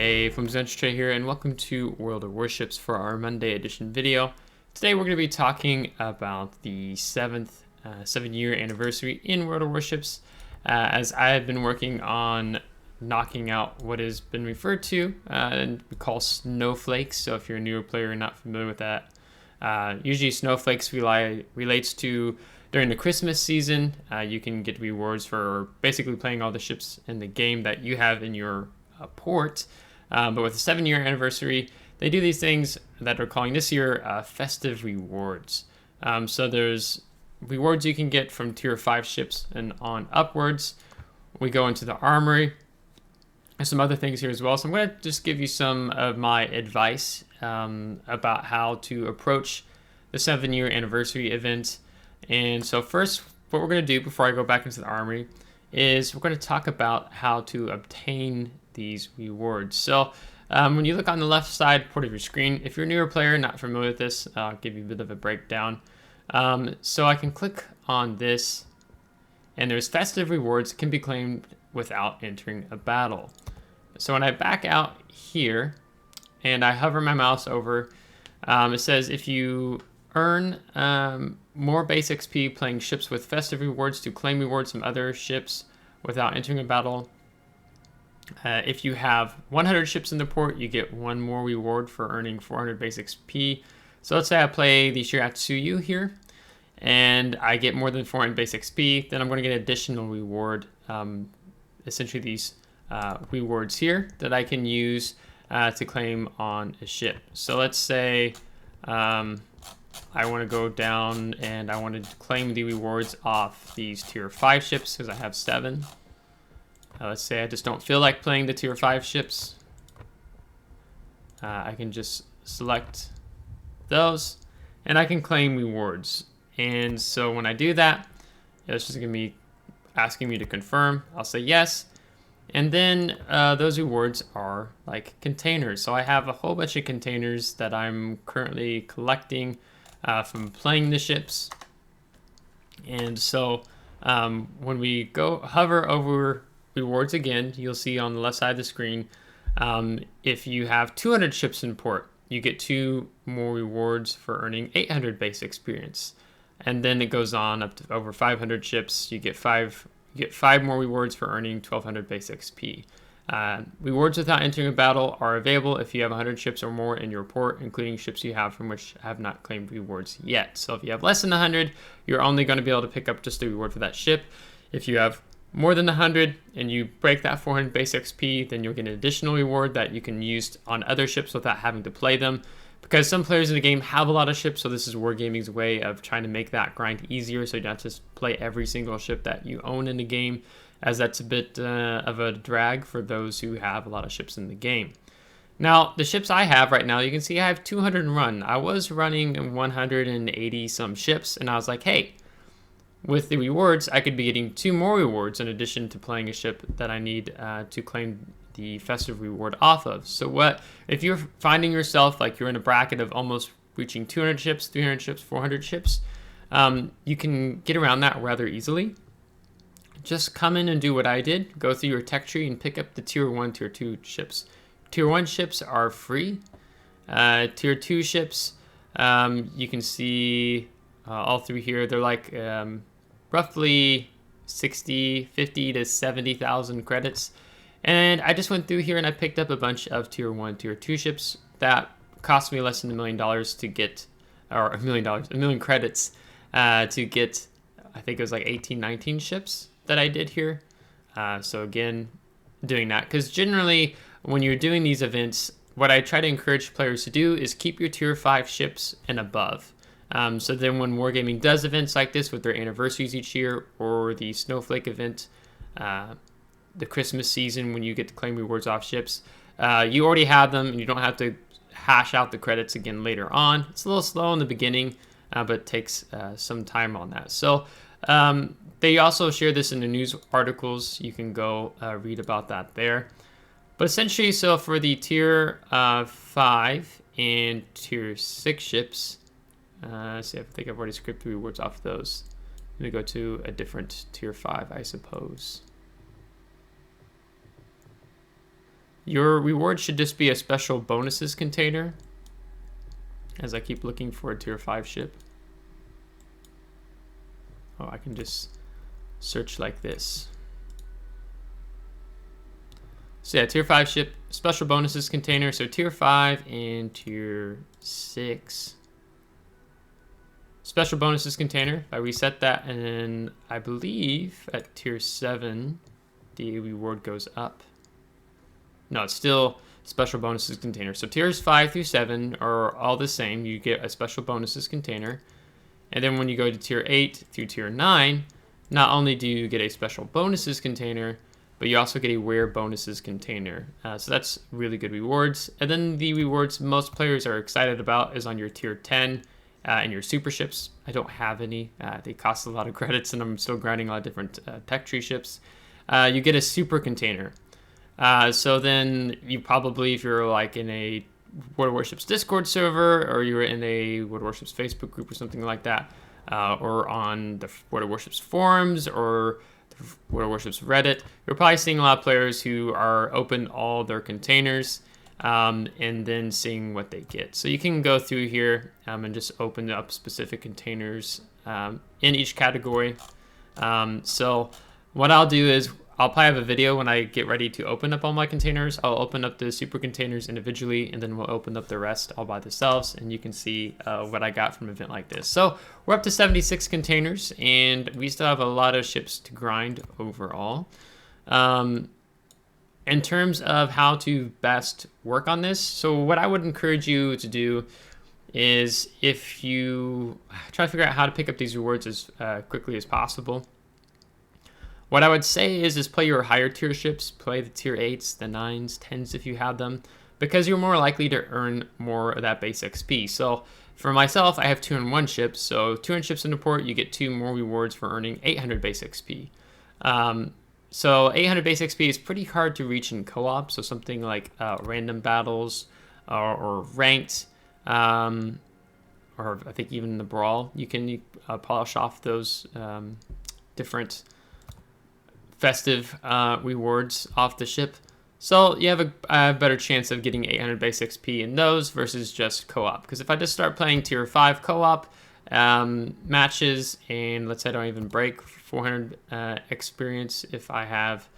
Hey, FlimsyLunchTray here, and welcome to World of Warships for our Monday edition video. Today we're going to be talking about the 7-year anniversary in World of Warships, as I have been working on knocking out what has been referred to and we call snowflakes. So if you're a newer player and not familiar with that, usually snowflakes relates to during the Christmas season. You can get rewards for basically playing all the ships in the game that you have in your port. But with the 7-year anniversary, they do these things that they're calling this year Festive Rewards. So there's rewards you can get from tier 5 ships and on upwards. We go into the armory. There's some other things here as well. So I'm going to just give you some of my advice about how to approach the 7-year anniversary event. And so first, what we're going to do before I go back into the armory is we're going to talk about how to obtain these rewards. So when you look on the left side part of your screen, if you're a newer player, not familiar with this, I'll give you a bit of a breakdown. So I can click on this, and there's festive rewards that can be claimed without entering a battle. So when I back out here and I hover my mouse over, it says if you earn more base XP playing ships with festive rewards to claim rewards from other ships without entering a battle. If you have 100 ships in the port, you get one more reward for earning 400 base XP. So let's say I play the Shiratsuyu here, and I get more than 400 base XP, then I'm going to get an additional reward, essentially these rewards here that I can use to claim on a ship. So let's say I want to go down and I want to claim the rewards off these tier 5 ships because I have 7. Let's say I just don't feel like playing the tier 5 ships. I can just select those and I can claim rewards. And so when I do that, it's just going to be asking me to confirm. I'll say yes. And then those rewards are like containers. So I have a whole bunch of containers that I'm currently collecting from playing the ships. And so when we go hover over rewards again, you'll see on the left side of the screen, if you have 200 ships in port, you get 2 more rewards for earning 800 base experience. And then it goes on up to over 500 ships, you get 5 more rewards for earning 1200 base XP. Rewards without entering a battle are available if you have 100 ships or more in your port, including ships you have from which have not claimed rewards yet. So if you have less than 100, you're only going to be able to pick up just a reward for that ship. If you have more than 100 and you break that 400 base XP, then you'll get an additional reward that you can use on other ships without having to play them. Because some players in the game have a lot of ships, so this is Wargaming's way of trying to make that grind easier, so you don't just play every single ship that you own in the game, as that's a bit of a drag for those who have a lot of ships in the game. Now, the ships I have right now, you can see I have 200 run. I was running 180 some ships, and I was like, hey, with the rewards, I could be getting 2 more rewards in addition to playing a ship that I need to claim the festive reward off of. So what if you're finding yourself like you're in a bracket of almost reaching 200 ships, 300 ships, 400 ships, you can get around that rather easily. Just come in and do what I did. Go through your tech tree and pick up the tier 1, tier 2 ships. Tier 1 ships are free. Tier 2 ships, you can see all through here. They're like roughly 50 to 70,000 credits. And I just went through here and I picked up a bunch of tier 1, tier 2 ships that cost me less than $1 million to get, or $1 million credits to get, I think it was like 18, 19 ships that I did here. So again, doing that, because generally when you're doing these events, what I try to encourage players to do is keep your tier 5 ships and above. So then when Wargaming does events like this with their anniversaries each year, or the Snowflake event, the Christmas season when you get to claim rewards off ships, you already have them and you don't have to hash out the credits again later on. It's a little slow in the beginning, but it takes some time on that. So they also share this in the news articles. You can go read about that there. But essentially, so for the tier 5 and tier 6 ships, see, I think I've already scraped the rewards off those. Let me go to a different tier 5, I suppose. Your reward should just be a special bonuses container, as I keep looking for a tier 5 ship. Oh, I can just search like this. So yeah, tier 5 ship, special bonuses container. So tier 5 and tier 6. Special bonuses container. I reset that, and then I believe at tier 7, the reward goes up. No, it's still special bonuses container. So tiers 5 through 7 are all the same. You get a special bonuses container. And then when you go to tier 8 through tier 9, not only do you get a special bonuses container, but you also get a rare bonuses container. So that's really good rewards. And then the rewards most players are excited about is on your tier 10 and your super ships. I don't have any. They cost a lot of credits, and I'm still grinding a lot of different tech tree ships. You get a super container. So then you probably, if you're like in a World of Warships Discord server, or you're in a World of Warships Facebook group or something like that, or on the World of Warships forums or the World of Warships Reddit, you're probably seeing a lot of players who are open all their containers and then seeing what they get. So you can go through here and just open up specific containers in each category. So what I'll do is I'll probably have a video when I get ready to open up all my containers. I'll open up the super containers individually, and then we'll open up the rest all by themselves, and you can see what I got from an event like this. So we're up to 76 containers, and we still have a lot of ships to grind overall. In terms of how to best work on this, so what I would encourage you to do is, if you try to figure out how to pick up these rewards as quickly as possible, what I would say is play your higher tier ships, play the tier 8s, the 9s, 10s if you have them, because you're more likely to earn more of that base XP. So for myself, I have 201 ships, so 200 ships in the port, you get 2 more rewards for earning 800 base XP. So 800 base XP is pretty hard to reach in co-op, so something like random battles or ranked, or I think even the brawl, you can polish off those different festive rewards off the ship. So you have a better chance of getting 800 base XP in those versus just co-op. Because if I just start playing tier 5 co-op matches, and let's say I don't even break 400 experience, if I have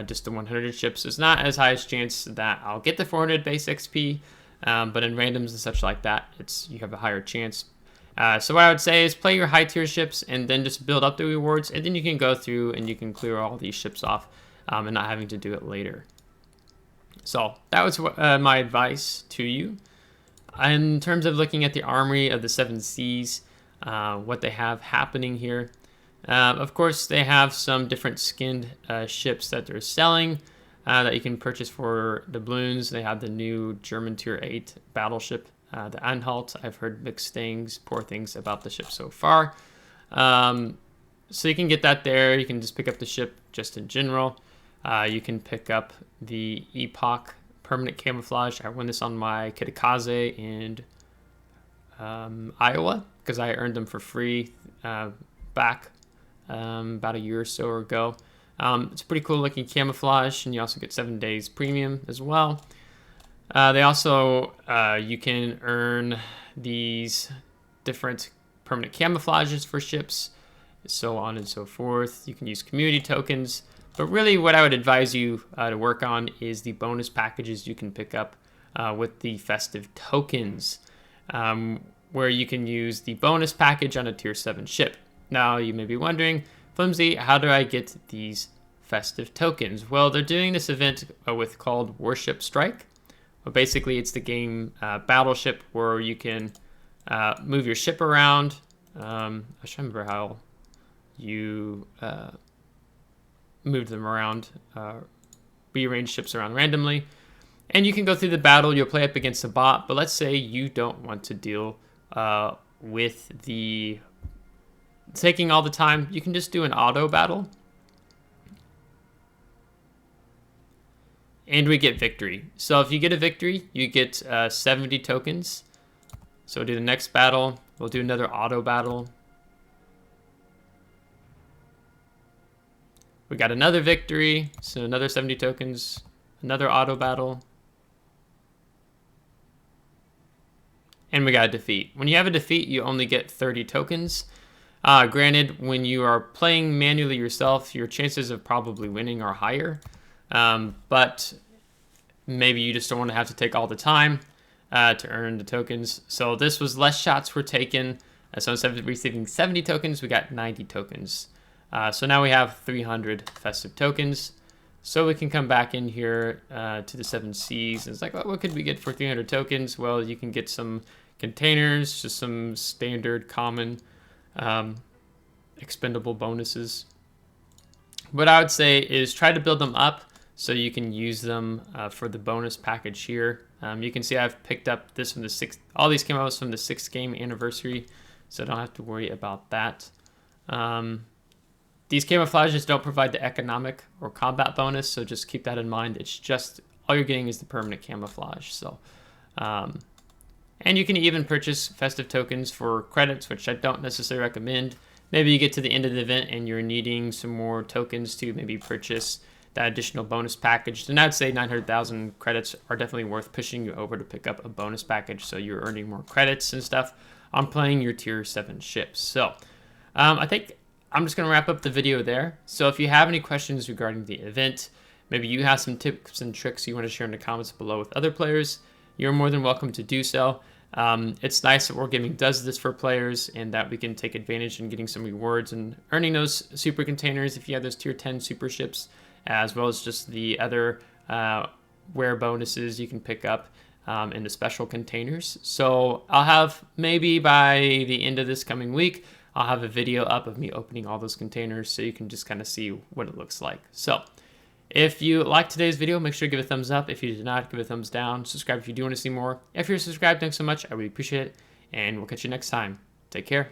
just the 100 ships, it's not as high a chance that I'll get the 400 base XP. But in randoms and such like that, you have a higher chance. So what I would say is play your high tier ships and then just build up the rewards, and then you can go through and you can clear all these ships off and not having to do it later. So that was my advice to you. In terms of looking at the armory of the 7 Seas, what they have happening here, of course they have some different skinned ships that they're selling that you can purchase for doubloons. They have the new German tier 8 battleship, the Anhalt. I've heard mixed things, poor things about the ship so far. So you can get that there. You can just pick up the ship just in general. You can pick up the Epoch permanent camouflage. I won this on my Kitakaze and Iowa because I earned them for free back about a year or so ago. It's a pretty cool looking camouflage, and you also get 7 days premium as well. They also, you can earn these different permanent camouflages for ships, so on and so forth. You can use community tokens, but really what I would advise you to work on is the bonus packages you can pick up with the festive tokens, where you can use the bonus package on a tier 7 ship. Now you may be wondering, Flimsy, how do I get these festive tokens? Well, they're doing this event called Warship Strike. Well, basically, it's the game Battleship, where you can move your ship around. I should remember how you move them around, rearrange ships around randomly. And you can go through the battle. You'll play up against a bot, but let's say you don't want to deal with the taking all the time. You can just do an auto battle. And we get victory. So if you get a victory, you get 70 tokens. So we'll do the next battle. We'll do another auto battle. We got another victory, so another 70 tokens. Another auto battle. And we got a defeat. When you have a defeat, you only get 30 tokens. Granted, when you are playing manually yourself, your chances of probably winning are higher. But maybe you just don't want to have to take all the time to earn the tokens. So this was less shots were taken. So instead of receiving 70 tokens, we got 90 tokens. So now we have 300 festive tokens. So we can come back in here to the 7 Cs. And it's like, well, what could we get for 300 tokens? Well, you can get some containers, just some standard common expendable bonuses. What I would say is try to build them up so you can use them for the bonus package here. You can see I've picked up this from the 6th. All these came out from the 6th game anniversary, so I don't have to worry about that. These camouflages don't provide the economic or combat bonus, so just keep that in mind. It's just all you're getting is the permanent camouflage. So, and you can even purchase festive tokens for credits, which I don't necessarily recommend. Maybe you get to the end of the event and you're needing some more tokens to maybe purchase that additional bonus package. Then I'd say 900,000 credits are definitely worth pushing you over to pick up a bonus package, so you're earning more credits and stuff on playing your tier 7 ships. So I think I'm just going to wrap up the video there. So if you have any questions regarding the event, maybe you have some tips and tricks you want to share in the comments below with other players, you're more than welcome to do so. It's nice that Wargaming does this for players and that we can take advantage in getting some rewards and earning those super containers if you have those tier 10 super ships, as well as just the other wear bonuses you can pick up in the special containers. So I'll have, maybe by the end of this coming week, I'll have a video up of me opening all those containers so you can just kind of see what it looks like. So if you liked today's video, make sure to give it a thumbs up. If you did not, give it a thumbs down. Subscribe if you do want to see more. If you're subscribed, thanks so much. I really appreciate it. And we'll catch you next time. Take care.